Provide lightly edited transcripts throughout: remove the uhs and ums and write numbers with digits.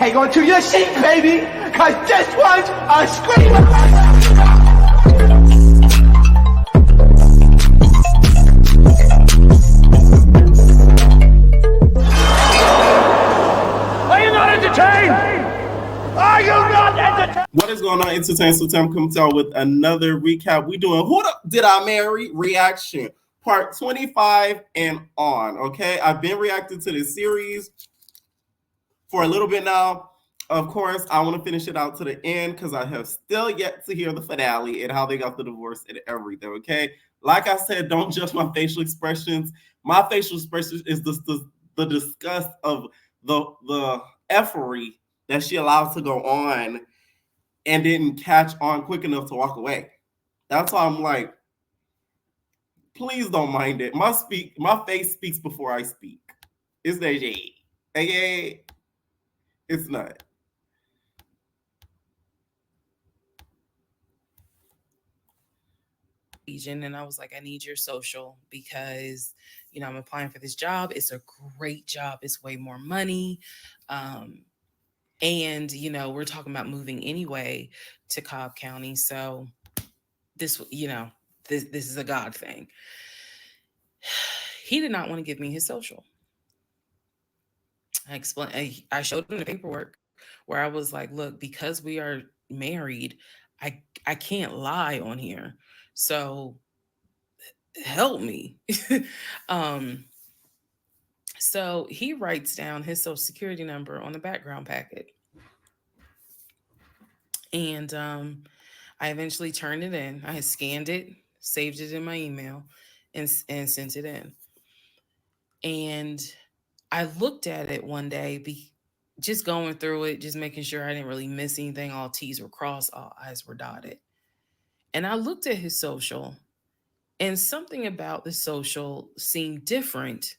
Hang on to your seat, baby, because this one's a screamer. What is going on, Entertainment? So I'm coming to y'all with another recap. We doing Who Did I Marry? Reaction, part 25 and on. Okay, I've been reacting to this series for a little bit now. Of course, I want to finish it out to the end because I have still yet to hear the finale and how they got the divorce and everything. Okay, like I said, don't judge my facial expressions. My facial expressions is the disgust of the effery that she allowed to go on and didn't catch on quick enough to walk away. That's why I'm like, please don't mind it. My face speaks before I speak. It's that shade. Okay? It's not. And I was like, I need your social because, I'm applying for this job. It's a great job. It's way more money. And, we're talking about moving anyway to Cobb County. So this, this is a God thing. He did not want to give me his social. I showed him the paperwork where I was like, look, because we are married, I can't lie on here. So help me. So he writes down his social security number on the background packet. And I eventually turned it in. I had scanned it, saved it in my email, and sent it in. And I looked at it one day, just going through it, just making sure I didn't really miss anything. All T's were crossed, all I's were dotted. And I looked at his social, and something about the social seemed different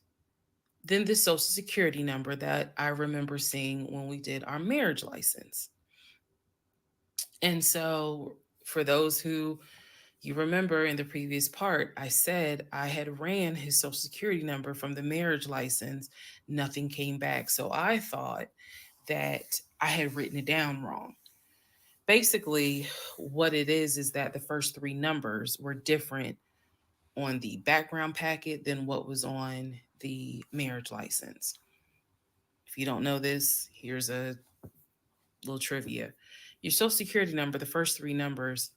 than the social security number that I remember seeing when we did our marriage license. And so for those who you remember in the previous part, I said I had ran his social security number from the marriage license. Nothing came back. So I thought that I had written it down wrong. Basically, what it is that the first three numbers were different on the background packet than what was on the marriage license. If you don't know this, here's a little trivia. Your social security number, the first three numbers,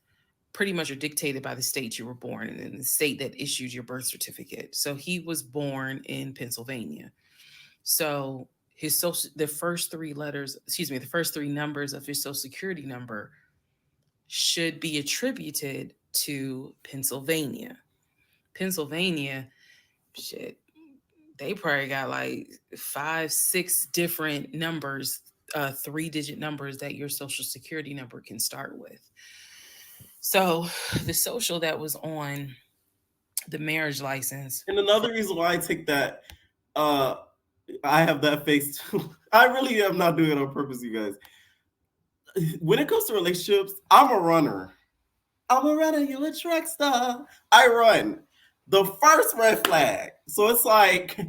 pretty much are dictated by the state you were born in and the state that issued your birth certificate. So he was born in Pennsylvania. So the first three numbers of his social security number should be attributed to Pennsylvania. Pennsylvania, shit, they probably got like 5-6 different numbers, 3-digit numbers that your social security number can start with. So the social that was on the marriage license. And another reason why I take that, I have that face too. I really am not doing it on purpose, you guys. When it comes to relationships, I'm a runner. You a track star. I run. The first red flag. So it's like,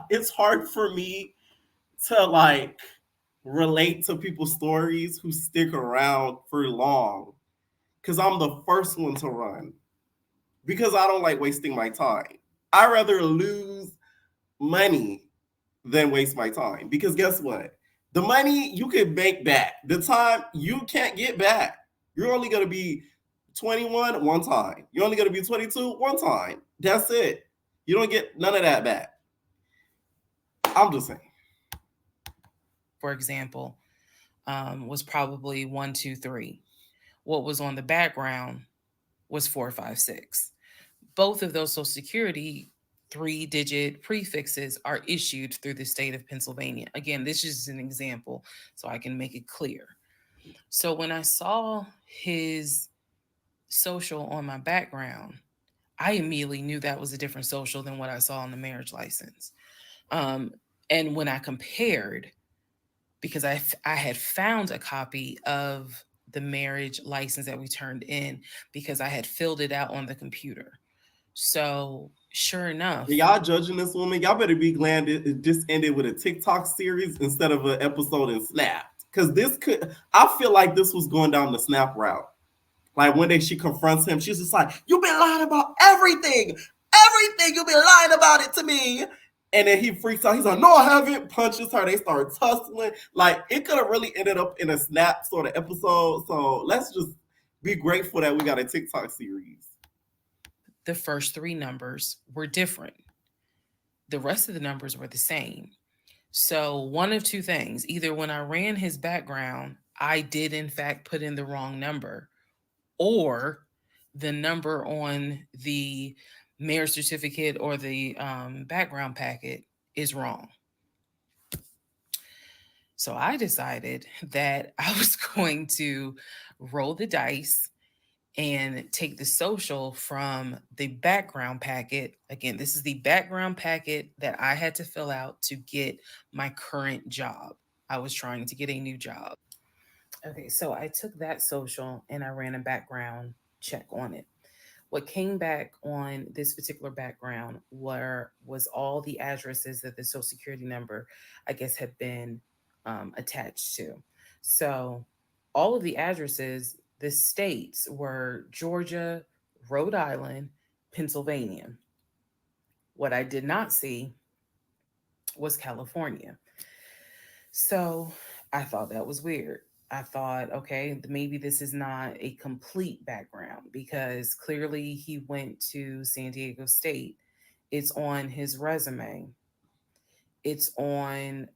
it's hard for me to like relate to people's stories who stick around for long. Because I'm the first one to run. Because I don't like wasting my time. I'd rather lose money than waste my time. Because guess what? The money you can make back. The time you can't get back. You're only going to be 21 one time. You're only going to be 22 one time. That's it. You don't get none of that back. I'm just saying. For example, was probably 1, 2, 3. What was on the background was 4, 5, 6. Both of those social security 3-digit prefixes are issued through the state of Pennsylvania. Again, this is an example so I can make it clear. So when I saw his social on my background, I immediately knew that was a different social than what I saw on the marriage license. And when I compared, because I had found a copy of the marriage license that we turned in because I had filled it out on the computer. So Sure enough, Y'all judging this woman, y'all better be glad it just ended with a TikTok series instead of an episode in Snap. Because I feel like this was going down the Snap route. Like one day she confronts him, she's just like, "You've been lying about everything. Everything. You've been lying about it to me." And then he freaks out. He's like, "No, I haven't." Punches her. They start tussling. Like it could have really ended up in a Snap sort of episode. So let's just be grateful that we got a TikTok series. the first three numbers were different. The rest of the numbers were the same. So, one of two things: either when I ran his background, I did in fact put in the wrong number, or the number on the marriage certificate or the background packet is wrong. So I decided that I was going to roll the dice and take the social from the background packet. Again, this is the background packet that I had to fill out to get my current job. I was trying to get a new job. Okay, so I took that social and I ran a background check on it. What came back on this particular background was all the addresses that the social security number, I guess, had been attached to. So all of the addresses, the states were Georgia, Rhode Island, Pennsylvania. What I did not see was California. So I thought that was weird. I thought, okay, maybe this is not a complete background because clearly he went to San Diego State. It's on his resume. It's on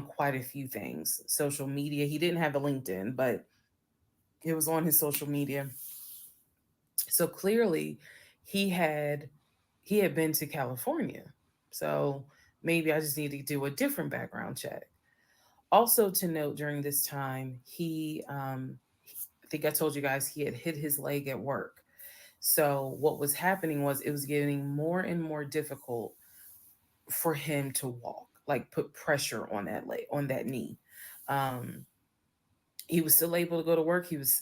quite a few things. Social media. He didn't have a LinkedIn, but it was on his social media. So clearly he had he had been to California. So maybe I just need to do a different background check. Also to note during this time, I think I told you guys he had hit his leg at work. So what was happening was it was getting more and more difficult for him to walk, like put pressure on that leg, on that knee. Um, he was still able to go to work. He was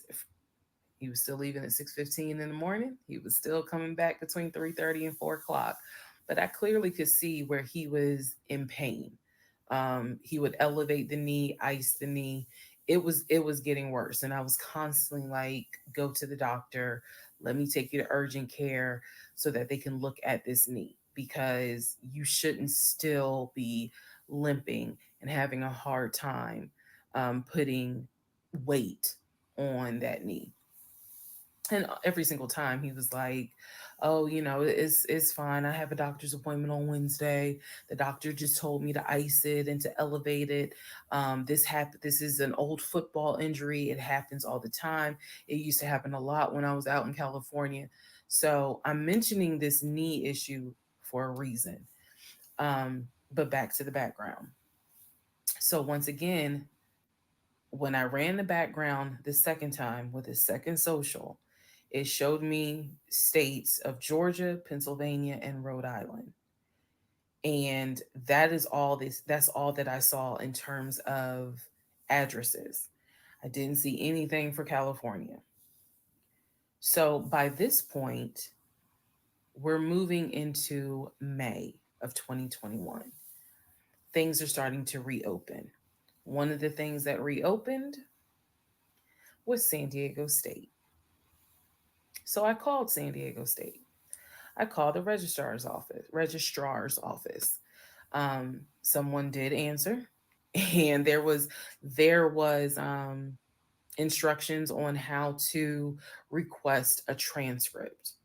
still leaving at 6:15 in the morning. He was still coming back between 3:30 and 4 o'clock. But I clearly could see where he was in pain. He would elevate the knee, ice the knee. It was getting worse. And I was constantly like, go to the doctor, let me take you to urgent care so that they can look at this knee because you shouldn't still be limping and having a hard time putting weight on that knee. And every single time he was like, "Oh, it's fine. I have a doctor's appointment on Wednesday. The doctor just told me to ice it and to elevate it. This is an old football injury. It happens all the time. It used to happen a lot when I was out in California." So I'm mentioning this knee issue for a reason. But back to the background. So once again, when I ran the background the second time with the second social, it showed me states of Georgia, Pennsylvania, and Rhode Island. And that's all that I saw in terms of addresses. I didn't see anything for California. So by this point, we're moving into May of 2021. Things are starting to reopen. One of the things that reopened was San Diego State. So I called San Diego State. I called the registrar's office. Someone did answer, and there was instructions on how to request a transcript.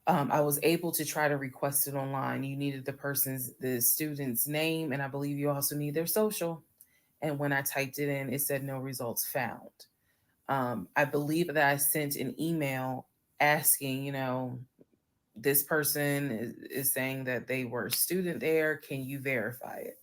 I was able to try to request it online. You needed the student's name, and I believe you also need their social. And when I typed it in, it said no results found. I believe that I sent an email asking, this person is saying that they were a student there. Can you verify it?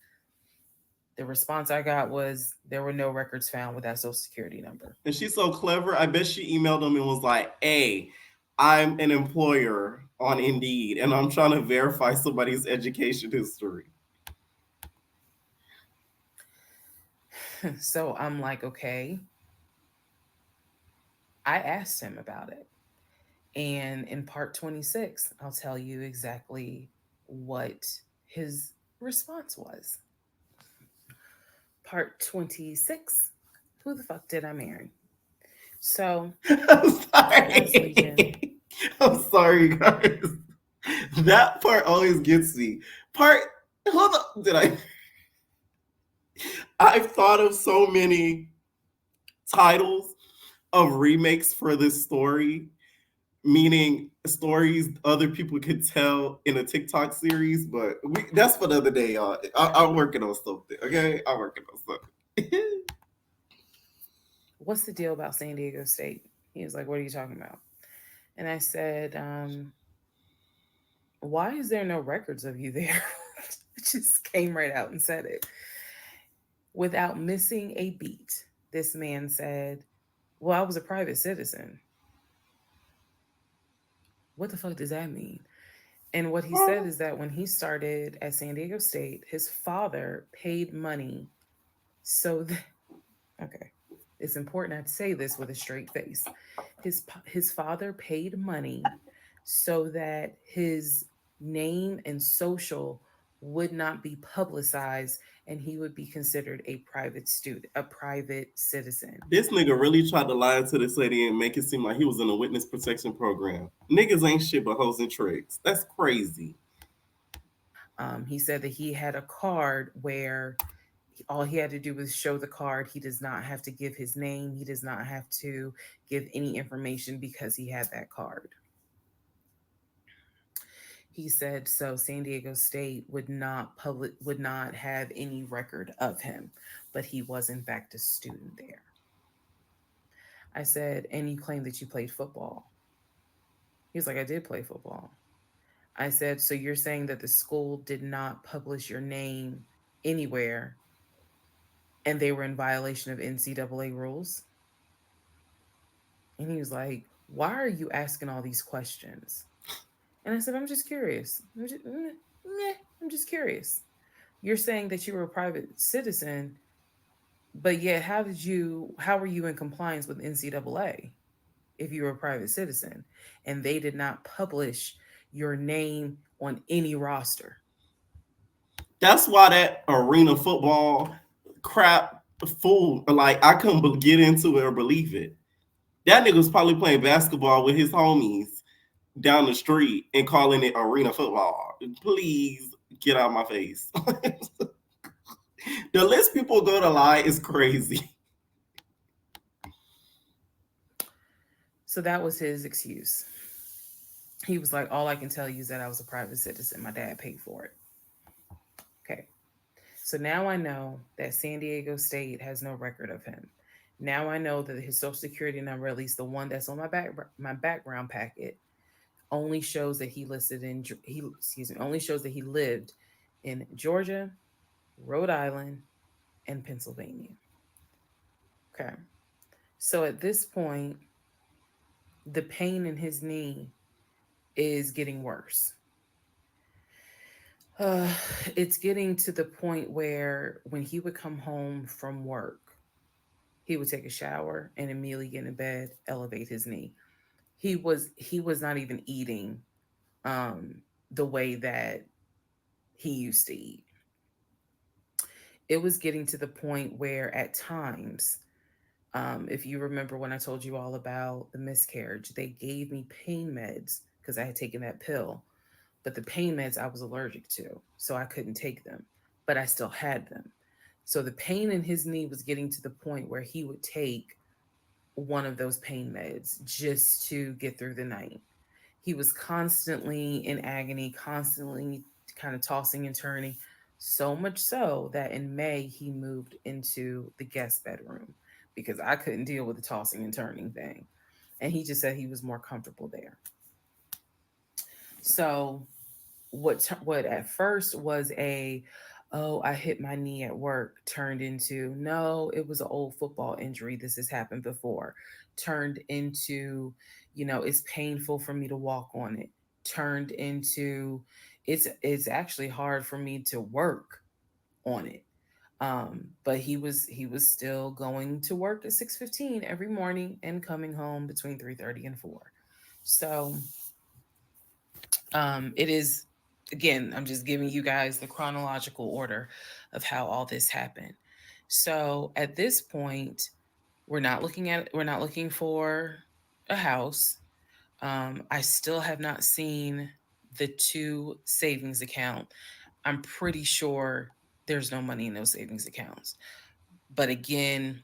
The response I got was there were no records found with that social security number. And she's so clever. I bet she emailed them and was like, "Hey, I'm an employer on Indeed, and I'm trying to verify somebody's education history." So I'm like, okay. I asked him about it. And in part 26, I'll tell you exactly what his response was. Part 26, who the fuck did I marry? So, I'm yes, Legion. sorry. I'm sorry, guys. That part always gets me. Part, hold on. I've thought of so many titles of remakes for this story, meaning stories other people could tell in a TikTok series, but that's for the other day, y'all. I'm working on something, okay? I'm working on something. What's the deal about San Diego State? He was like, what are you talking about? And I said, why is there no records of you there? Just came right out and said it. Without missing a beat, this man said, well, I was a private citizen. What the fuck does that mean? And what he said is that when he started at San Diego State, his father paid money so that, okay, it's important I say this with a straight face. His father paid money so that his name and social would not be publicized and he would be considered a private student, a private citizen. This nigga really tried to lie to this lady and make it seem like he was in a witness protection program. Niggas ain't shit but hoes and tricks. That's crazy. He said that he had a card where all he had to do was show the card. He does not have to give his name. He does not have to give any information because he had that card. He said so San Diego State would not have any record of him, but he was in fact a student there. I said, and you claim that you played football. He was like, I did play football. I said, so you're saying that the school did not publish your name anywhere and they were in violation of NCAA rules? And he was like, why are you asking all these questions? And I said, I'm just curious. I'm just curious. You're saying that you were a private citizen, but yet how were you in compliance with NCAA if you were a private citizen and they did not publish your name on any roster? That's why that arena football crap fool, like I couldn't get into it or believe it. That nigga was probably playing basketball with his homies down the street and calling it arena football. Please get out of my face. The list people go to lie is crazy. So that was his excuse. He was like, all I can tell you is that I was a private citizen. My dad paid for it. Okay. So now I know that San Diego State has no record of him. Now I know that his social security number, at least the one that's on my background packet, only shows that only shows that he lived in Georgia, Rhode Island, and Pennsylvania. Okay. So at this point, the pain in his knee is getting worse. Uh, it's getting to the point where when he would come home from work, he would take a shower and immediately get in bed, elevate his knee. He was not even eating the way that he used to eat. It was getting to the point where at times, if you remember when I told you all about the miscarriage, they gave me pain meds because I had taken that pill, but the pain meds I was allergic to, so I couldn't take them, but I still had them. So the pain in his knee was getting to the point where he would take one of those pain meds just to get through the night. He was constantly in agony, constantly kind of tossing and turning, so much so that in May he moved into the guest bedroom because I couldn't deal with the tossing and turning thing. And he just said he was more comfortable there. So what at first was a, oh, I hit my knee at work, turned into, no, it was an old football injury, this has happened before, turned into, it's painful for me to walk on it, turned into, it's actually hard for me to work on it. But he was still going to work at 6:15 every morning and coming home between 3:30 and 4. So it is, again, I'm just giving you guys the chronological order of how all this happened. So at this point, we're not looking for a house. I still have not seen the two savings account. I'm pretty sure there's no money in those savings accounts. But again,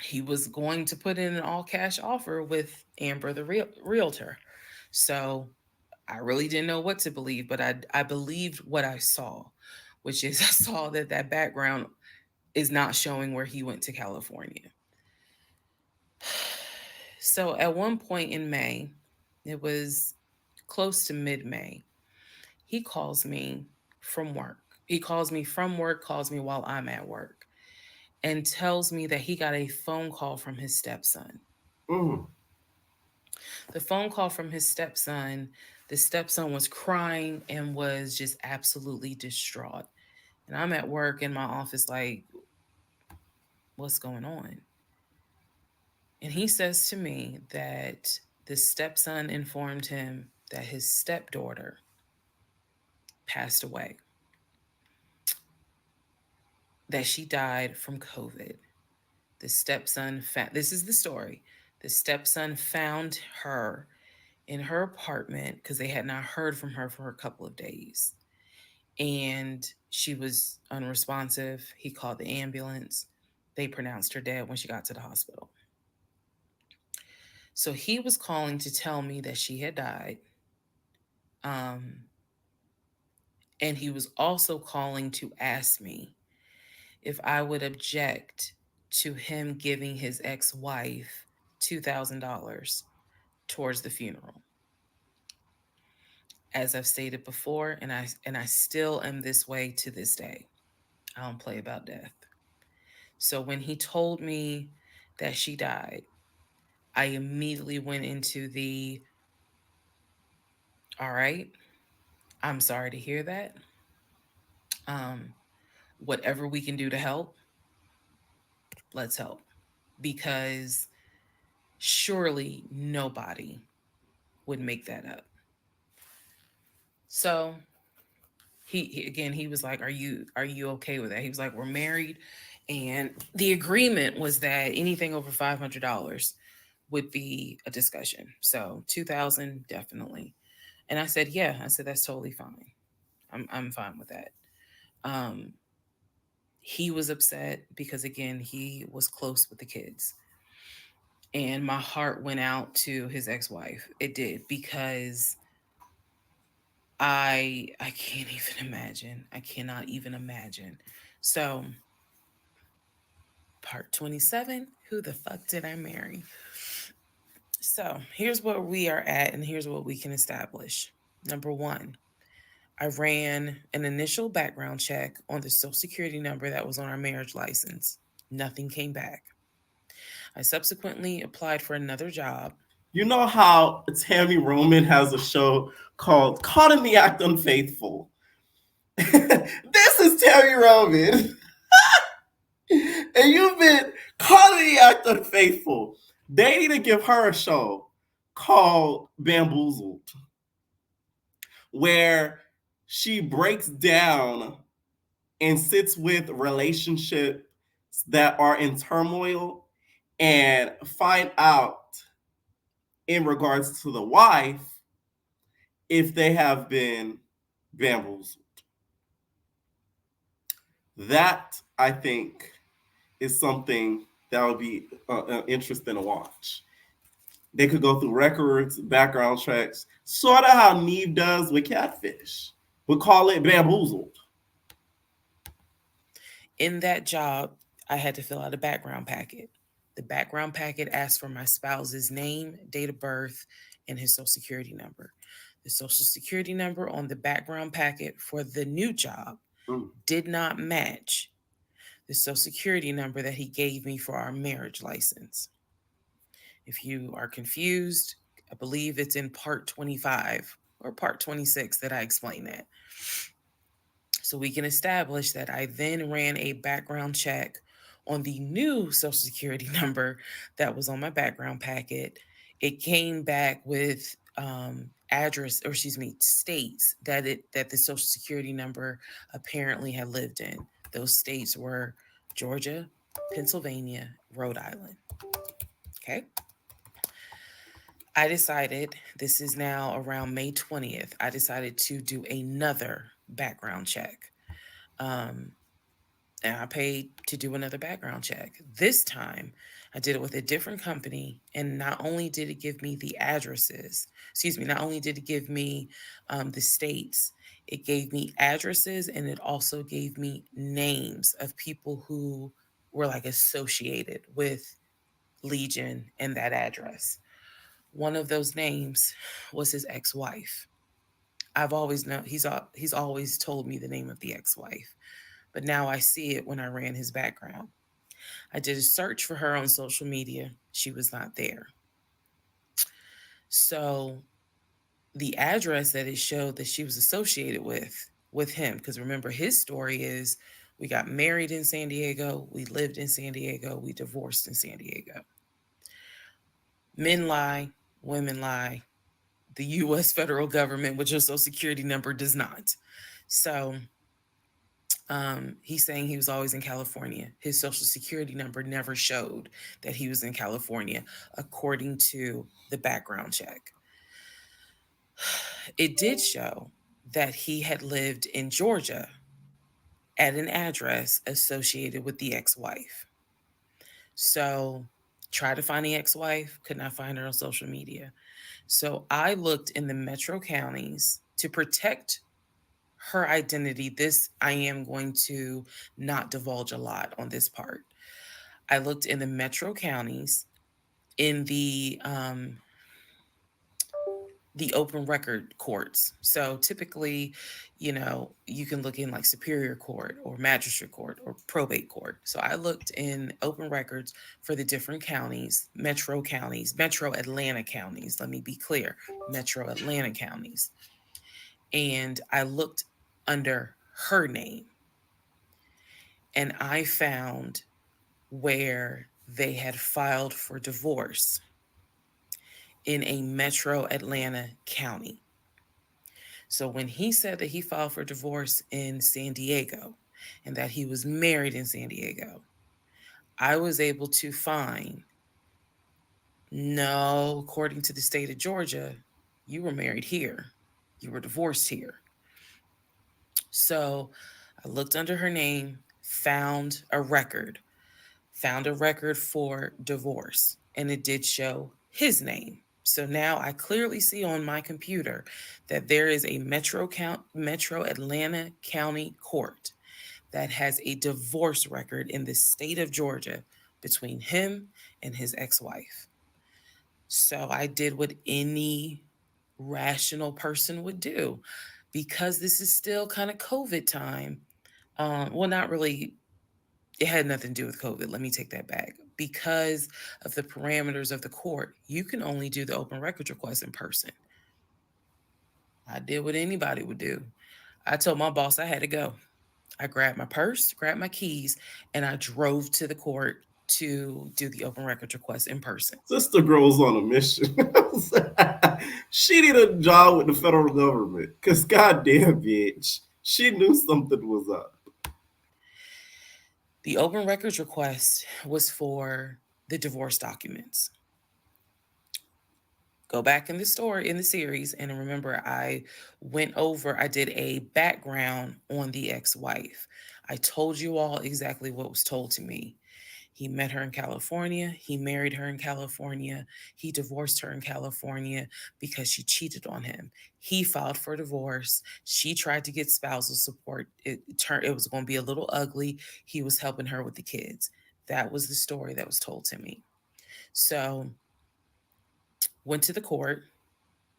he was going to put in an all cash offer with Amber, the realtor. So I really didn't know what to believe, but I believed what I saw, which is I saw that that background is not showing where he went to California. So at one point in May, it was close to mid May, he calls me from work. He calls me from work, calls me while I'm at work, and tells me that he got a phone call from his stepson. Mm. The phone call from his stepson, the stepson was crying and was just absolutely distraught. And I'm at work in my office, like, what's going on? And he says to me that the stepson informed him that his stepdaughter passed away, that she died from COVID. The stepson, this is the story. The stepson found her in her apartment because they had not heard from her for a couple of days. And she was unresponsive. He called the ambulance. They pronounced her dead when she got to the hospital. So he was calling to tell me that she had died. Um, and he was also calling to ask me if I would object to him giving his ex-wife $2,000 towards the funeral. As I've stated before, and I still am this way to this day. I don't play about death. So when he told me that she died, I immediately went into the, all right, I'm sorry to hear that. Um, whatever we can do to help, let's help. Because surely nobody would make that up. So again, he was like, are you okay with that? He was like, we're married, and the agreement was that anything over $500 would be a discussion. So 2,000 definitely. And I said, yeah. I said, that's totally fine. I'm fine with that. Um, he was upset because again, he was close with the kids. And my heart went out to his ex-wife. It did, because I can't even imagine. I cannot even imagine. So part 27, who the fuck did I marry? So here's where we are at, and here's what we can establish. Number one, I ran an initial background check on the social security number that was on our marriage license. Nothing came back. I subsequently applied for another job. You know how Tammy Roman has a show called Caught in the Act Unfaithful? This is Tammy Roman. And you've been caught in the act unfaithful. They need to give her a show called Bamboozled, where she breaks down and sits with relationships that are in turmoil and find out in regards to the wife if they have been bamboozled. That, I think, is something that would be interesting to watch. They could go through records, background checks, sort of how Neve does with Catfish. We call it Bamboozled. In that job, I had to fill out a background packet. The background packet asked for my spouse's name, date of birth, and his social security number. The social security number on the background packet for the new job did not match the social security number that he gave me for our marriage license. If you are confused, I believe it's in part 25 or part 26 that I explain that. So we can establish that I then ran a background check on the new social security number that was on my background packet. It came back with address, or excuse me, states that the social security number apparently had lived in. Those states were Georgia, Pennsylvania, Rhode Island. Okay. I decided, this is now around May 20th, I decided to do another background check. And I paid to do another background check. This time, I did it with a different company. And not only did it give me the addresses, not only did it give me the states, it gave me addresses, and it also gave me names of people who were like associated with Legion and that address. One of those names was his ex-wife. I've always known he's always told me the name of the ex-wife, but now I see it when I ran his background. I did a search for her on social media. She was not there. So the address that it showed that she was associated with him, because remember, his story is we got married in San Diego, we lived in San Diego, we divorced in San Diego. Men lie, women lie. The U.S. federal government with your social security number does not. So he's saying he was always in California. His social security number never showed that he was in California, according to the background check. It did show that he had lived in Georgia at an address associated with the ex-wife. So tried to find the ex-wife, could not find her on social media. So I looked in the metro counties to protect her identity. This, I am going to not divulge a lot on this part. I looked in the metro counties, in the open record courts. So typically, you can look in like Superior Court or Magistrate Court or Probate Court. So I looked in open records for the different counties, metro Atlanta counties. Let me be clear, metro Atlanta counties. And I looked under her name, and I found where they had filed for divorce in a metro Atlanta county. So when he said that he filed for divorce in San Diego and that he was married in San Diego, I was able to find, no, according to the state of Georgia, you were married here. You were divorced here. So I looked under her name, found a record for divorce, and it did show his name. So now I clearly see on my computer that there is a metro Atlanta County Court that has a divorce record in the state of Georgia between him and his ex-wife. So I did what any rational person would do, because this is still kind of COVID time. Well, not really. It had nothing to do with COVID. Let me take that back. Because of the parameters of the court, you can only do the open records request in person. I did what anybody would do. I told my boss I had to go. I grabbed my purse, grabbed my keys, and I drove to the court to do the open records request in person. Sister Girl's on a mission. She did a job with the federal government, because goddamn, bitch, she knew something was up. The open records request was for the divorce documents. Go back in the series, and remember, I did a background on the ex-wife. I told you all exactly what was told to me. He met her in California. He married her in California. He divorced her in California because she cheated on him. He filed for divorce. She tried to get spousal support. It was going to be a little ugly. He was helping her with the kids. That was the story that was told to me. So went to the court,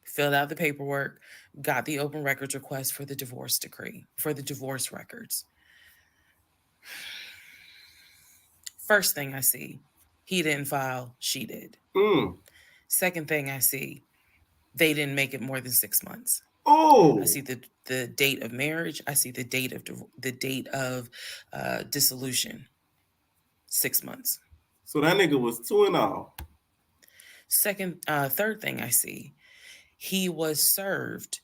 filled out the paperwork, got the open records request for the divorce decree, for the divorce records. First thing I see, he didn't file, she did. Second thing I see, they didn't make it more than 6 months. Oh, I see the date of marriage. I see the date of dissolution. 6 months. So that nigga was 2 and all. Third thing I see, he was served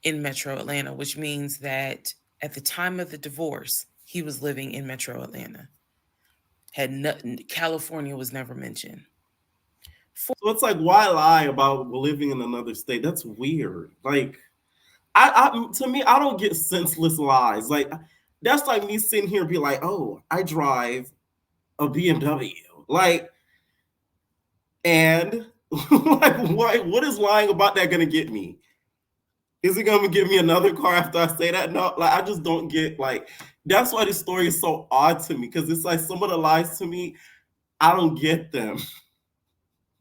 in Metro Atlanta, which means that at the time of the divorce, he was living in Metro Atlanta. California was never mentioned. So it's like, why lie about living in another state? That's weird. Like, to me, I don't get senseless lies. Like, that's like me sitting here and be like, oh, I drive a BMW. Like, and like, what is lying about that gonna get me? Is it gonna give me another car after I say that? No, like I just don't get like that's why this story is so odd to me because it's like some of the lies to me, I don't get them.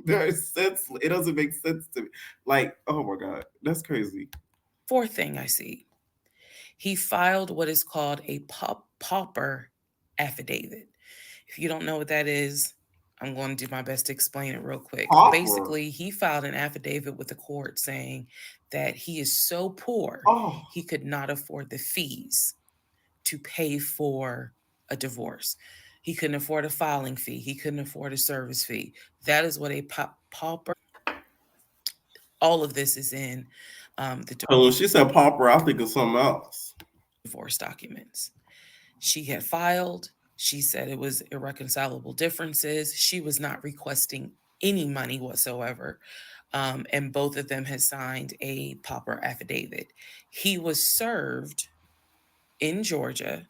They're senseless. It doesn't make sense to me. Like, oh my god, that's crazy. Fourth thing I see, he filed what is called a pauper affidavit. If you don't know what that is, I'm going to do my best to explain it real quick. Pauper. Basically, he filed an affidavit with the court saying that he is so poor Oh, he could not afford the fees to pay for a divorce. He couldn't afford a filing fee. He couldn't afford a service fee. That is what a pauper. All of this is in the oh, when she said pauper, I think of something else. divorce documents. She had filed. She said it was irreconcilable differences. She was not requesting any money whatsoever. And both of them had signed a pauper affidavit. He was served in Georgia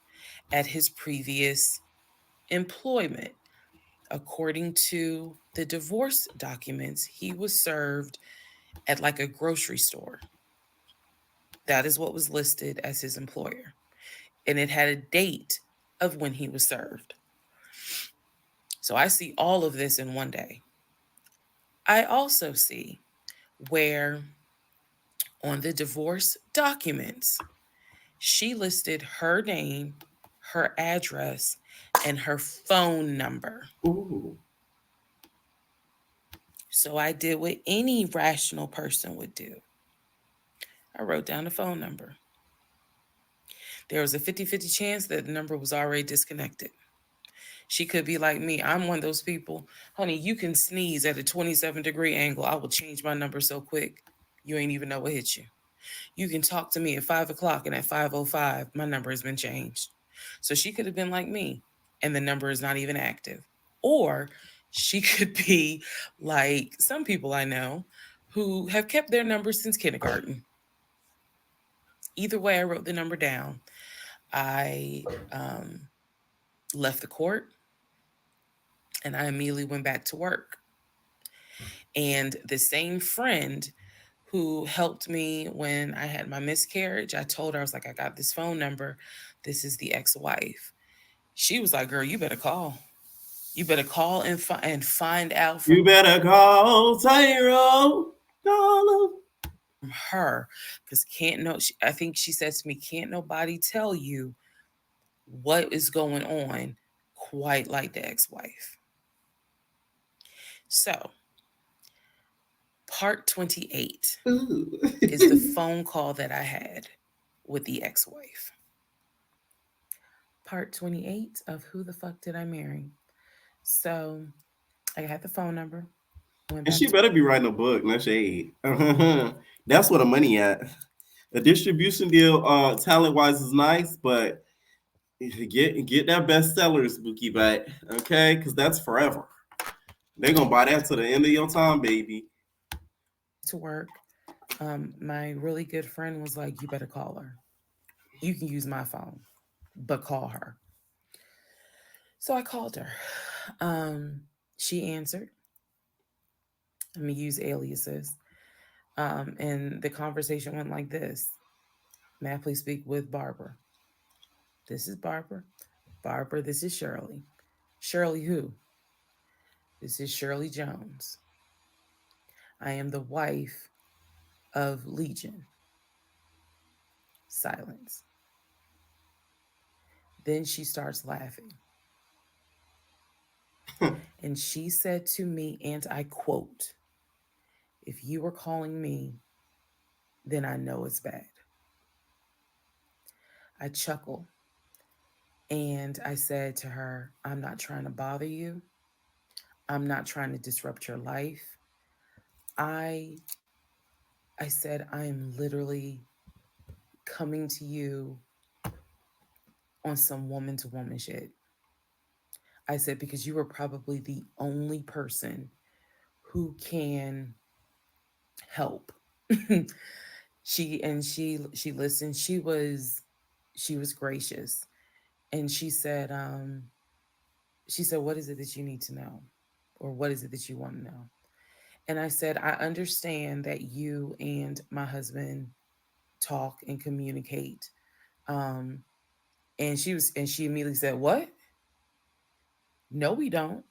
at his previous employment. According to the divorce documents, he was served at like a grocery store. That is what was listed as his employer. And it had a date of when he was served. So I see all of this in one day. I also see where on the divorce documents, she listed her name, her address, and her phone number. Ooh. So I did what any rational person would do. I wrote down the phone number. There was a 50-50 chance that the number was already disconnected. She could be like me. I'm one of those people, honey, you can sneeze at a 27-degree angle. I will change my number so quick, you ain't even know what hit you. You can talk to me at 5 o'clock, and at 5:05, my number has been changed. So she could have been like me, and the number is not even active. Or she could be like some people I know who have kept their number since kindergarten. Either way, I wrote the number down. I left the court and I immediately went back to work. And the same friend who helped me when I had my miscarriage, I told her, I was like, I got this phone number. This is the ex wife. She was like, girl, you better call. You better call and find out from You better call Tyrone. Call her. Because can't no, I think she says to me, can't nobody tell you what is going on quite like the ex wife. So, part 28 is the phone call that I had with the ex wife. Part 28 of Who the Fuck Did I Marry? So, I had the phone number. And she better be writing a book, not shade. That's where the money at. A distribution deal, talent wise, is nice, but get that bestsellers bookie back, okay? Because that's forever. They're gonna buy that to the end of your time, baby. To work, my really good friend was like, "You better call her. You can use my phone, but call her." So I called her. She answered. Let me use aliases. And the conversation went like this: May I please speak with Barbara? This is Barbara. Barbara, this is Shirley. Shirley who? This is Shirley Jones. I am the wife of Legion. Silence. Then she starts laughing. And she said to me, and I quote, if you were calling me, then I know it's bad. I chuckle and I said to her, I'm not trying to bother you. I'm not trying to disrupt your life. I I said I am literally coming to you on some woman to woman shit. I said because you are probably the only person who can help. She listened. She was gracious, and she said, what is it that you need to know, or what is it that you want to know? And I said, I understand that you and my husband talk and communicate. Um, and she immediately said, what? No, we don't.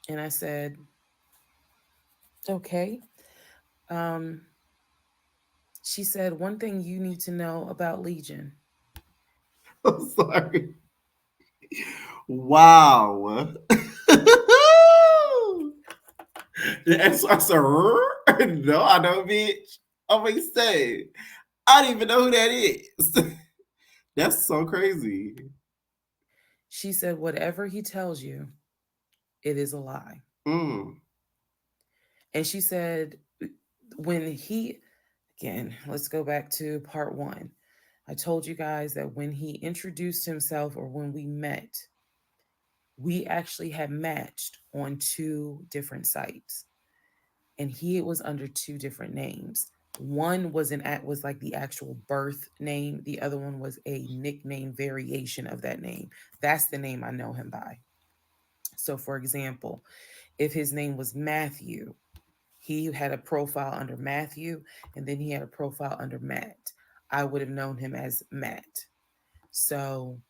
And I said, okay. Um, she said, one thing you need to know about Legion. I'm sorry. Wow. And so I said, no, I don't, bitch. I'm gonna say, I don't even know who that is. That's so crazy. She said, whatever he tells you, it is a lie. Mm. And she said, when he, again, let's go back to part one. I told you guys that when he introduced himself, or when we met, we actually had matched on two different sites, and he was under two different names. One was like the actual birth name. The other one was a nickname variation of that name. That's the name I know him by. So, for example, if his name was Matthew, he had a profile under Matthew, and then he had a profile under Matt. I would have known him as Matt. So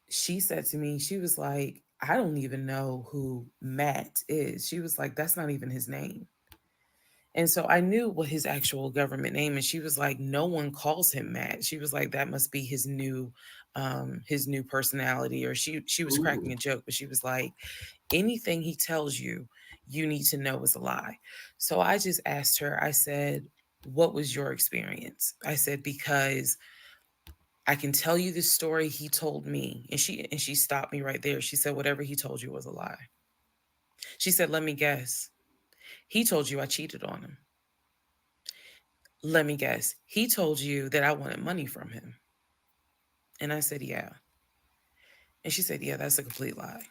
she said to me, she was like, I don't even know who Matt is. She was like, that's not even his name. And so I knew what his actual government name, and she was like, no one calls him Matt. She was like, that must be his new personality. Or she was cracking Ooh. a joke, but she was like, anything he tells you, you need to know is a lie. So I just asked her, I said, what was your experience? I said, because I can tell you the story he told me. And she stopped me right there. She said, whatever he told you was a lie. She said, let me guess. He told you I cheated on him. Let me guess. He told you that I wanted money from him. And I said, yeah. And she said, yeah, that's a complete lie.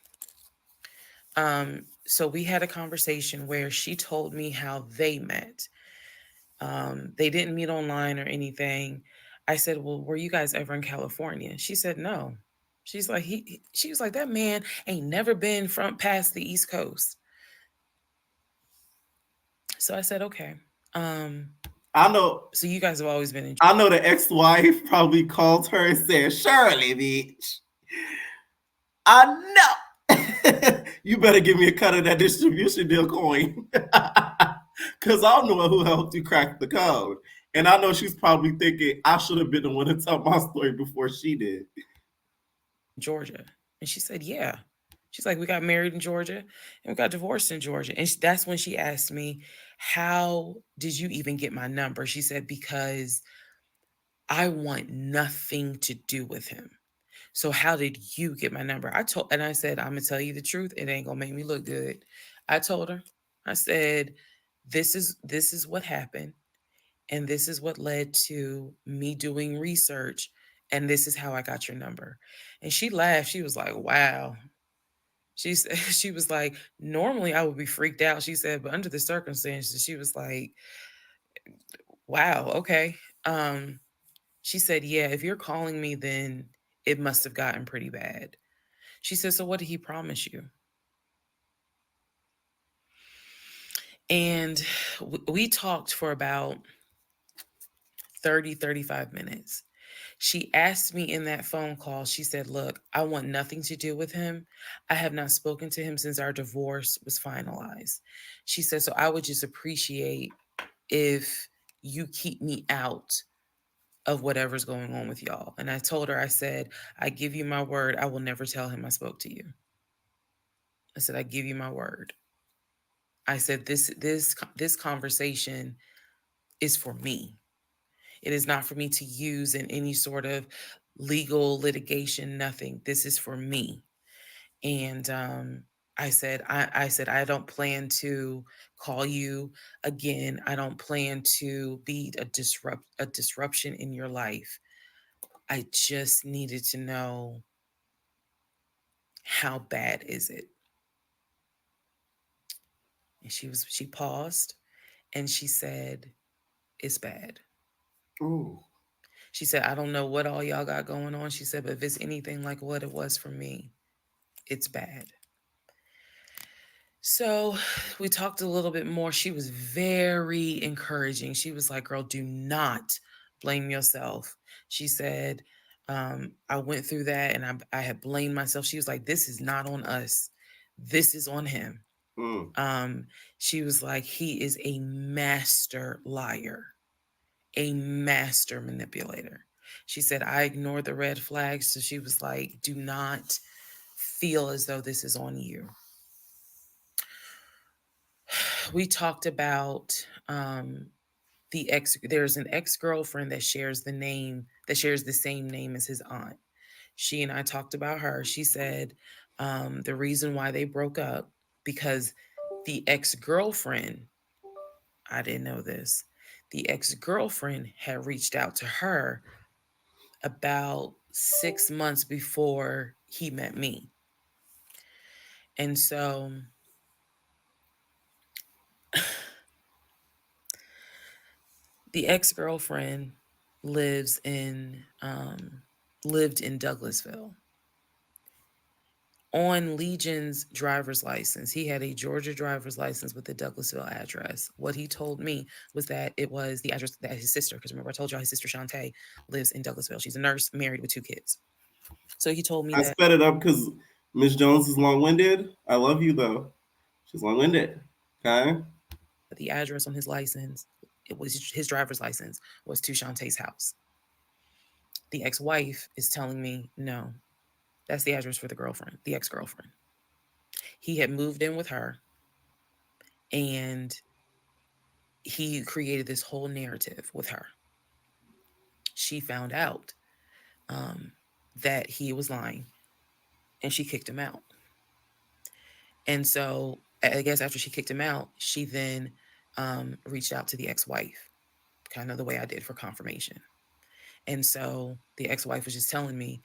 So we had a conversation where she told me how they met. They didn't meet online or anything. I said, well, were you guys ever in California? She said, no. She's like, she was like, that man ain't never been from past the East Coast. So I said, okay. I know. So you guys have always been in. I know the ex-wife probably called her and said, "Shirley, bitch, I know. You better give me a cut of that distribution deal coin, because I know who helped you crack the code." And I know she's probably thinking, I should have been the one to tell my story before she did. Georgia. And she said, yeah. She's like, we got married in Georgia and we got divorced in Georgia. And that's when she asked me, how did you even get my number? She said, because I want nothing to do with him. So how did you get my number? I said, I'm gonna tell you the truth. It ain't gonna make me look good. I told her, I said, this is what happened. And this is what led to me doing research. And this is how I got your number. And she laughed. She was like, wow. She said, she was like, normally I would be freaked out. She said, but under the circumstances, she was like, wow, okay. Um, she said, yeah, if you're calling me, then it must have gotten pretty bad. She said, so what did he promise you? And we talked for about 35 minutes. She asked me in that phone call, she said, look, I want nothing to do with him. I have not spoken to him since our divorce was finalized. She said, so I would just appreciate if you keep me out of whatever's going on with y'all. And I told her, I said, I give you my word, I will never tell him I spoke to you. I said, I give you my word. I said, this conversation is for me. It is not for me to use in any sort of legal litigation, nothing. This is for me. And I said I don't plan to call you again. I don't plan to be a disruption in your life. I just needed to know, how bad is it? And she paused and she said, it's bad. Oh. She said, I don't know what all y'all got going on. She said, but if it's anything like what it was for me, it's bad. So we talked a little bit more. She was very encouraging. She was like, girl, do not blame yourself. She said, I went through that and I had blamed myself. She was like, this is not on us. This is on him. Mm. She was like, he is a master liar, a master manipulator. She said, I ignored the red flags. So she was like, do not feel as though this is on you. We talked about there's an ex-girlfriend that shares the same name as his aunt. She and I talked about her. She said the reason why they broke up, because the ex-girlfriend, I didn't know this, the ex-girlfriend had reached out to her about 6 months before he met me. And so the ex-girlfriend lives in lived in Douglasville. On Legion's driver's license, he had a Georgia driver's license with the Douglasville address. What he told me was that it was the address that his sister, because remember I told y'all his sister Shantae lives in Douglasville. She's a nurse, married with 2 kids. So he told me I that sped it up because Miss Jones is long-winded. I love you though. She's long-winded. Okay. the address on his license, it was his driver's license, was to Shantae's house. The ex-wife is telling me, no, that's the address for the girlfriend, the ex-girlfriend. He had moved in with her and he created this whole narrative with her. She found out that he was lying and she kicked him out. And so I guess after she kicked him out, she then reached out to the ex-wife, kind of the way I did, for confirmation. And so the ex-wife was just telling me,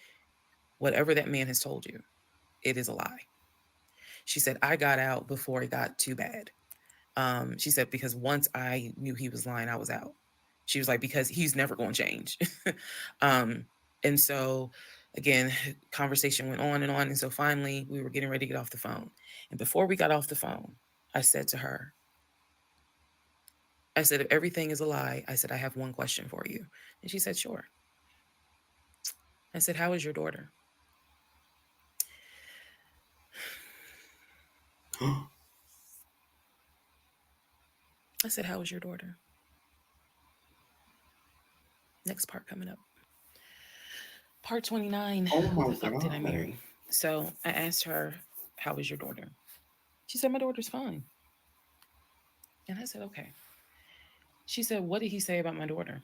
whatever that man has told you, it is a lie. She said, I got out before it got too bad. She said, because once I knew he was lying, I was out. She was like, because he's never going to change. And so, again, conversation went on and on. And so finally, we were getting ready to get off the phone. And before we got off the phone, I said to her, I said, if everything is a lie, I said, I have one question for you. And she said, sure. I said, how is your daughter? I said, how is your daughter? Next part coming up. Part 29. Oh Who my the fuck did I God. marry? So I asked her, how is your daughter? She said, my daughter's fine. And I said, okay. She said, what did he say about my daughter?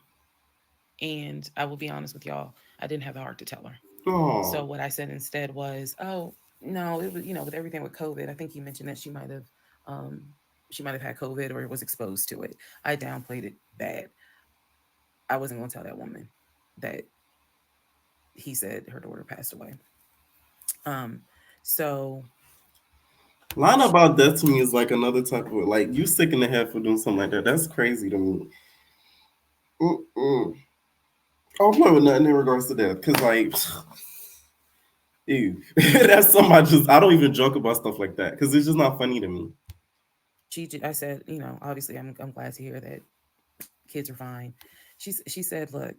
And I will be honest with y'all, I didn't have the heart to tell her. So Oh. what I said instead was, oh, no, it was, with everything with COVID, I think he mentioned that she might have had COVID or was exposed to it. I downplayed it bad. I wasn't going to tell that woman that he said her daughter passed away. So Lying about that to me is like another type of, like, you sick in the head for doing something like that. That's crazy to me. Mm-mm. I don't play with nothing in regards to that because, like, ew. That's something I don't even joke about stuff like that because it's just not funny to me. I said, obviously I'm glad to hear that kids are fine. She said, look,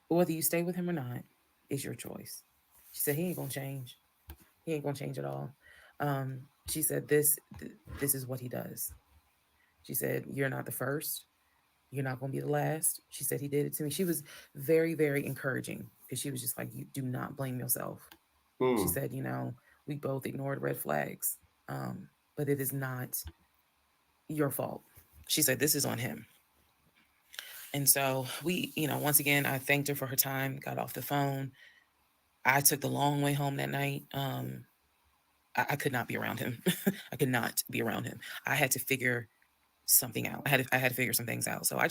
whether you stay with him or not, it's your choice. She said, he ain't gonna change. He ain't gonna change at all. She said, this is what he does. She said, you're not the first. You're not gonna be the last. She said, he did it to me. She was very, very encouraging because she was just like, you do not blame yourself. She said, we both ignored red flags, but it is not your fault. She said, this is on him. And so we, once again, I thanked her for her time, got off the phone. I took the long way home that night. I could not be around him. I could not be around him. I had to figure something out. I had to figure some things out. So I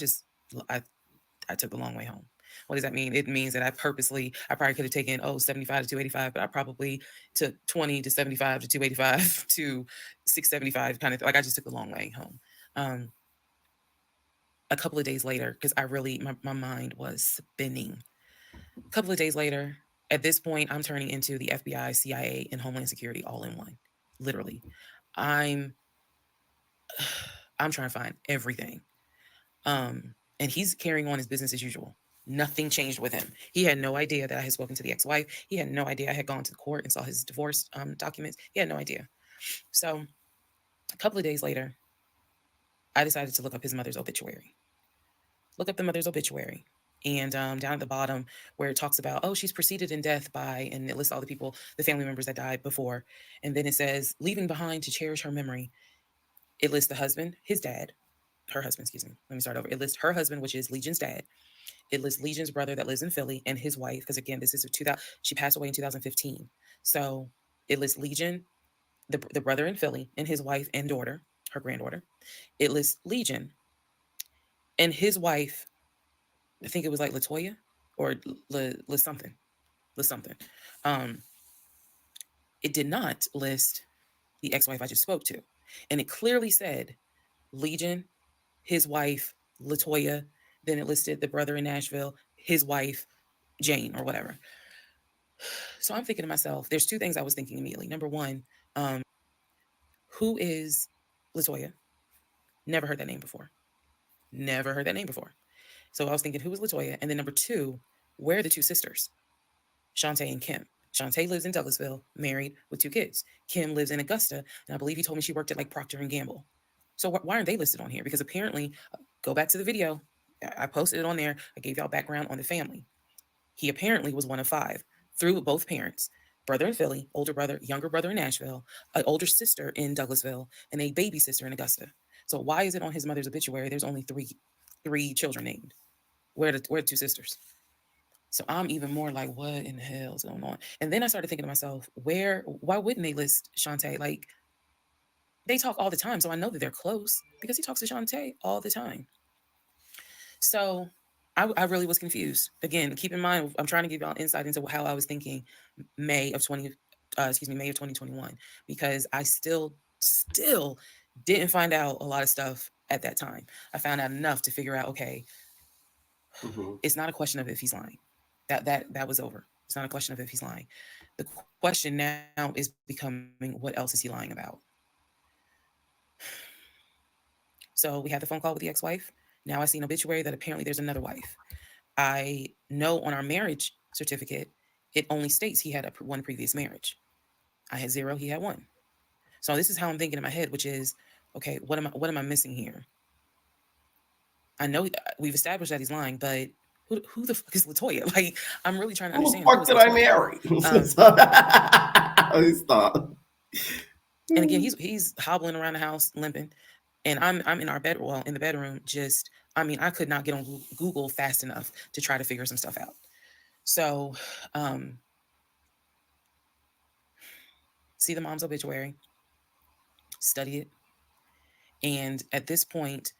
I took the long way home. What does that mean? It means that I probably could have taken 75 to 285, but I probably took 20 to 75 to 285 to 675, kind of like I just took the long way home. Um, a couple of days later, because my mind was spinning. A couple of days later, at this point, I'm turning into the FBI, CIA, and Homeland Security all in one. Literally. I'm I'm trying to find everything. And he's carrying on his business as usual. Nothing changed with him. He had no idea that I had spoken to the ex-wife. He had no idea I had gone to the court and saw his divorce documents. He had no idea. So a couple of days later, I decided to look up his mother's obituary. Look up the mother's obituary. And down at the bottom where it talks about, she's preceded in death by, and it lists all the people, the family members that died before. And then it says, leaving behind to cherish her memory. It lists the husband, her husband, excuse me. Let me start over. It lists her husband, which is Legion's dad. It lists Legion's brother that lives in Philly and his wife, because again, this is she passed away in 2015. So it lists Legion, the brother in Philly, and his wife and daughter, her granddaughter. It lists Legion and his wife, I think it was like Latoya or something. It did not list the ex-wife I just spoke to. And it clearly said Legion, his wife, Latoya. Then it listed the brother in Nashville, his wife, Jane, or whatever. So I'm thinking to myself, there's two things I was thinking immediately. Number one, who is Latoya? Never heard that name before. So I was thinking, who is Latoya? And then number two, where are the two sisters? Shantae and Kim. Shantae lives in Douglasville, married with 2 kids. Kim lives in Augusta, and I believe he told me she worked at like Procter and Gamble. So why aren't they listed on here? Because apparently, go back to the video. I posted it on there. I gave y'all background on the family. He apparently was one of 5 through both parents. Brother in Philly, older brother, younger brother in Nashville, an older sister in Douglasville, and a baby sister in Augusta. So why is it on his mother's obituary? There's only three children named. Where are the 2 sisters? So I'm even more like, what in the hell is going on? And then I started thinking to myself, why wouldn't they list Shantae? Like, they talk all the time, so I know that they're close because he talks to Shantae all the time. So I really was confused. Again, keep in mind, I'm trying to give y'all insight into how I was thinking May of 2021, because I still didn't find out a lot of stuff at that time. I found out enough to figure out, okay, it's not a question of if he's lying. That was over. It's not a question of if he's lying. The question now is becoming, what else is he lying about? So we had the phone call with the ex-wife. Now I see an obituary that apparently there's another wife. I know on our marriage certificate, it only states he had one previous marriage. I had 0, he had 1. So this is how I'm thinking in my head, which is, okay, what am I missing here? I know we've established that he's lying, but who the fuck is Latoya? Like, I'm really trying to understand. Who the fuck did I marry? Stop. And again, he's hobbling around the house, limping, and I'm in in the bedroom. I could not get on Google fast enough to try to figure some stuff out. So, see the mom's obituary, study it, and at this point,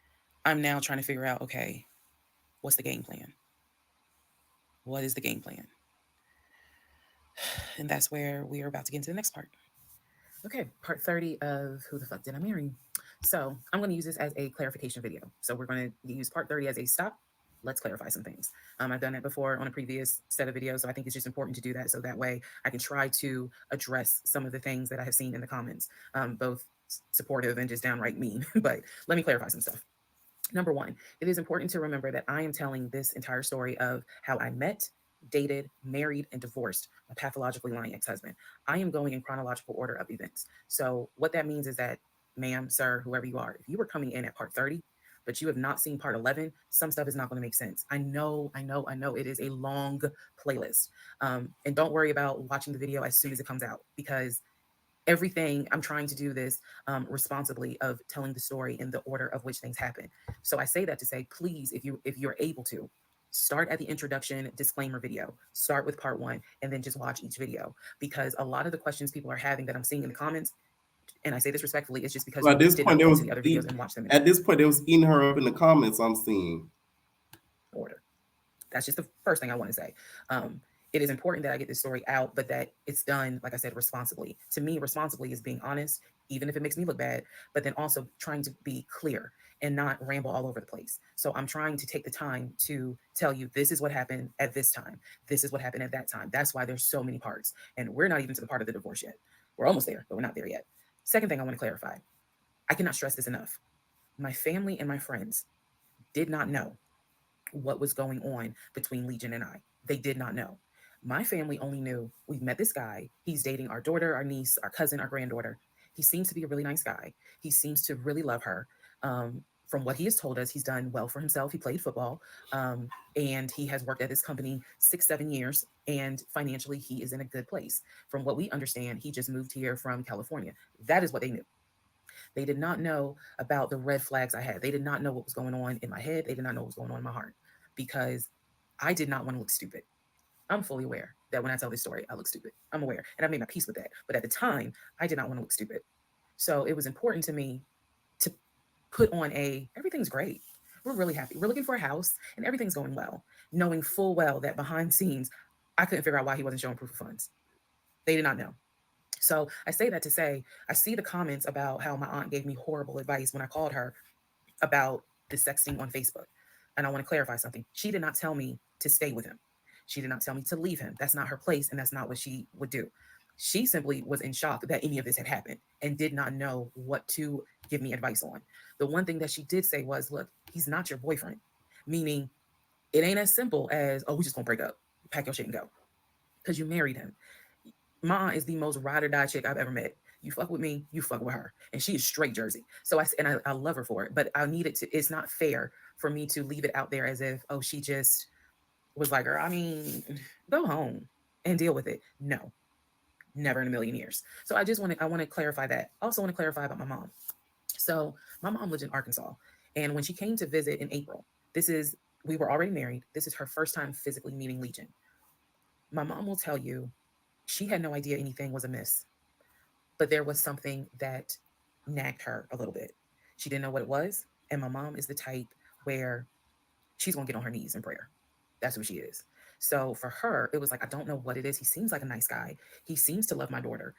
I'm now trying to figure out, okay, what's the game plan? What is the game plan? And that's where we are about to get into the next part. Okay, part 30 of Who the Fuck Did I Marry? So I'm going to use this as a clarification video. So we're going to use part 30 as a stop. Let's clarify some things. I've done that before on a previous set of videos, so I think it's just important to do that, so that way I can try to address some of the things that I have seen in the comments, both supportive and just downright mean. But let me clarify some stuff. Number one, it is important to remember that I am telling this entire story of how I met, dated, married, and divorced a pathologically lying ex-husband. I am going in chronological order of events. So what that means is that, ma'am, sir, whoever you are, if you were coming in at part 30, but you have not seen part 11, some stuff is not going to make sense. I know. It is a long playlist. And don't worry about watching the video as soon as it comes out, because everything, I'm trying to do this responsibly, of telling the story in the order of which things happen. So I say that to say, please, if you're able to, start at the introduction disclaimer video, start with part 1, and then just watch each video, because a lot of the questions people are having that I'm seeing in the comments, and I say this respectfully, it's just because Well, at this did point, not they go was to the other videos and watch them in at this point they was eating her up in the comments. I'm seeing. order. That's just the first thing I want to say. It is important that I get this story out, but that it's done, like I said, responsibly. To me, responsibly is being honest, even if it makes me look bad, but then also trying to be clear and not ramble all over the place. So I'm trying to take the time to tell you, this is what happened at this time. This is what happened at that time. That's why there's so many parts. And we're not even to the part of the divorce yet. We're almost there, but we're not there yet. Second thing I want to clarify, I cannot stress this enough. My family and my friends did not know what was going on between Legion and I. They did not know. My family only knew we've met this guy. He's dating our daughter, our niece, our cousin, our granddaughter. He seems to be a really nice guy. He seems to really love her. From what he has told us, he's done well for himself. He played football, and he has worked at this company 6-7 years. And financially, he is in a good place. From what we understand, he just moved here from California. That is what they knew. They did not know about the red flags I had. They did not know what was going on in my head. They did not know what was going on in my heart, because I did not want to look stupid. I'm fully aware that when I tell this story, I look stupid. I'm aware, and I made my peace with that. But at the time, I did not want to look stupid. So it was important to me to put on everything's great. We're really happy. We're looking for a house and everything's going well, knowing full well that behind scenes, I couldn't figure out why he wasn't showing proof of funds. They did not know. So I say that to say, I see the comments about how my aunt gave me horrible advice when I called her about the sexting on Facebook. And I want to clarify something. She did not tell me to stay with him. She did not tell me to leave him. That's not her place, and that's not what she would do. She simply was in shock that any of this had happened and did not know what to give me advice on. The one thing that she did say was, look, he's not your boyfriend, meaning it ain't as simple as, oh, we just gonna break up, pack your shit and go, because you married him. Ma is the most ride or die chick I've ever met. You fuck with me, you fuck with her, and she is straight Jersey. So I love her for it, but I need it to. It's not fair for me to leave it out there as if, oh, she just was like, I mean, go home and deal with it. No, never in a million years. So I want to clarify that. I also want to clarify about my mom. So my mom lived in Arkansas, and when she came to visit in April, we were already married. This is her first time physically meeting Legion. My mom will tell you she had no idea anything was amiss, but there was something that nagged her a little bit. She didn't know what it was. And my mom is the type where she's going to get on her knees in prayer. That's who she is. So for her, it was like, I don't know what it is. He seems like a nice guy. He seems to love my daughter.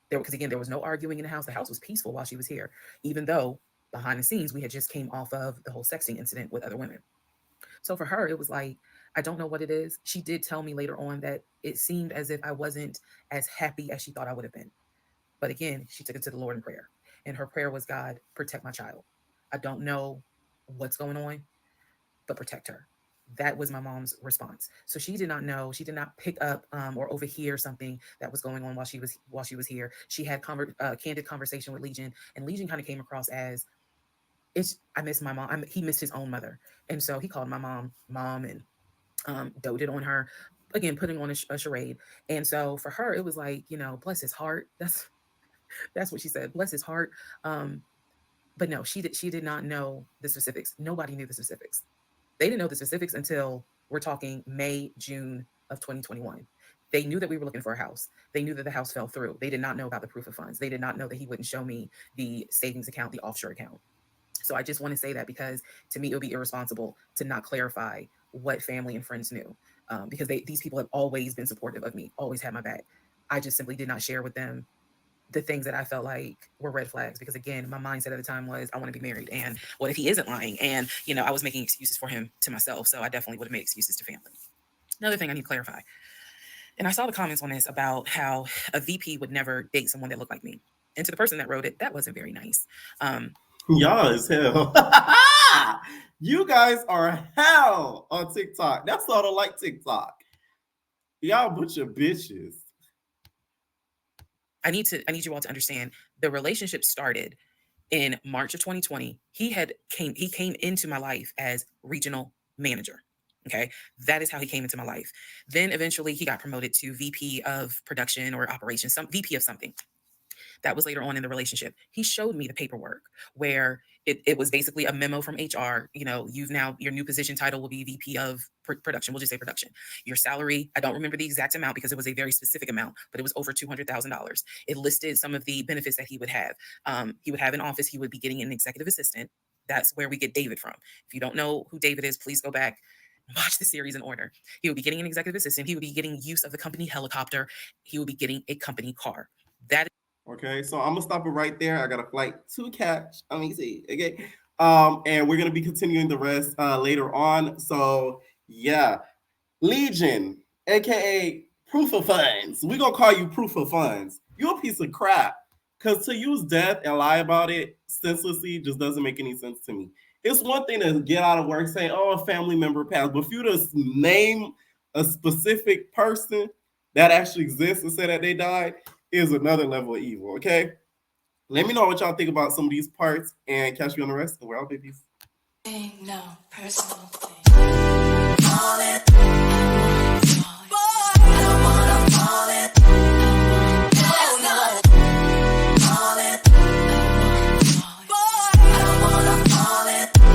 Because again, there was no arguing in the house. The house was peaceful while she was here, even though behind the scenes, we had just came off of the whole sexting incident with other women. So for her, it was like, I don't know what it is. She did tell me later on that it seemed as if I wasn't as happy as she thought I would have been. But again, she took it to the Lord in prayer. And her prayer was, God, protect my child. I don't know what's going on, but protect her. That was my mom's response. So she did not know. She did not pick up or overhear something that was going on while she was here. She had candid conversation with Legion, and Legion kind of came across as, I miss my mom. He missed his own mother, and so he called my mom, and doted on her. Again, putting on a charade. And so for her, it was like, bless his heart. That's what she said. Bless his heart. But no, she did not know the specifics. Nobody knew the specifics. They didn't know the specifics until we're talking May, June of 2021. They knew that we were looking for a house. They knew that the house fell through. They did not know about the proof of funds. They did not know that he wouldn't show me the savings account, the offshore account. So I just want to say that, because to me, it would be irresponsible to not clarify what family and friends knew, because these people have always been supportive of me, always had my back. I just simply did not share with them the things that I felt like were red flags, because again, my mindset at the time was, I want to be married, and what if he isn't lying? And I was making excuses for him to myself, so I definitely would have made excuses to family. Another thing I need to clarify, and I saw the comments on this about how a VP would never date someone that looked like me, and to the person that wrote it, that wasn't very nice. Y'all is hell. You guys are hell on TikTok. That's why I don't like TikTok. Y'all bunch of bitches. I need you all to understand, the relationship started in March of 2020. He came into my life as regional manager. Okay. That is how he came into my life. Then eventually he got promoted to VP of production or operations, some VP of something. That was later on in the relationship. He showed me the paperwork where it was basically a memo from HR. You know, your new position title will be VP of production. We'll just say production. Your salary, I don't remember the exact amount because it was a very specific amount, but it was over $200,000. It listed some of the benefits that he would have. He would have an office. He would be getting an executive assistant. That's where we get David from. If you don't know who David is, please go back, watch the series in order. He would be getting an executive assistant. He would be getting use of the company helicopter. He would be getting a company car. Okay, so I'm gonna stop it right there. I got a flight to catch. Okay. And we're gonna be continuing the rest later on. So yeah, Legion, aka Proof of Funds. We're gonna call you Proof of Funds. You're a piece of crap. Because to use death and lie about it senselessly just doesn't make any sense to me. It's one thing to get out of work saying, oh, a family member passed, but for you to name a specific person that actually exists and say that they died is another level of evil, okay? Let me know what y'all think about some of these parts and catch me on the rest. And we're out, babies. No personal thing.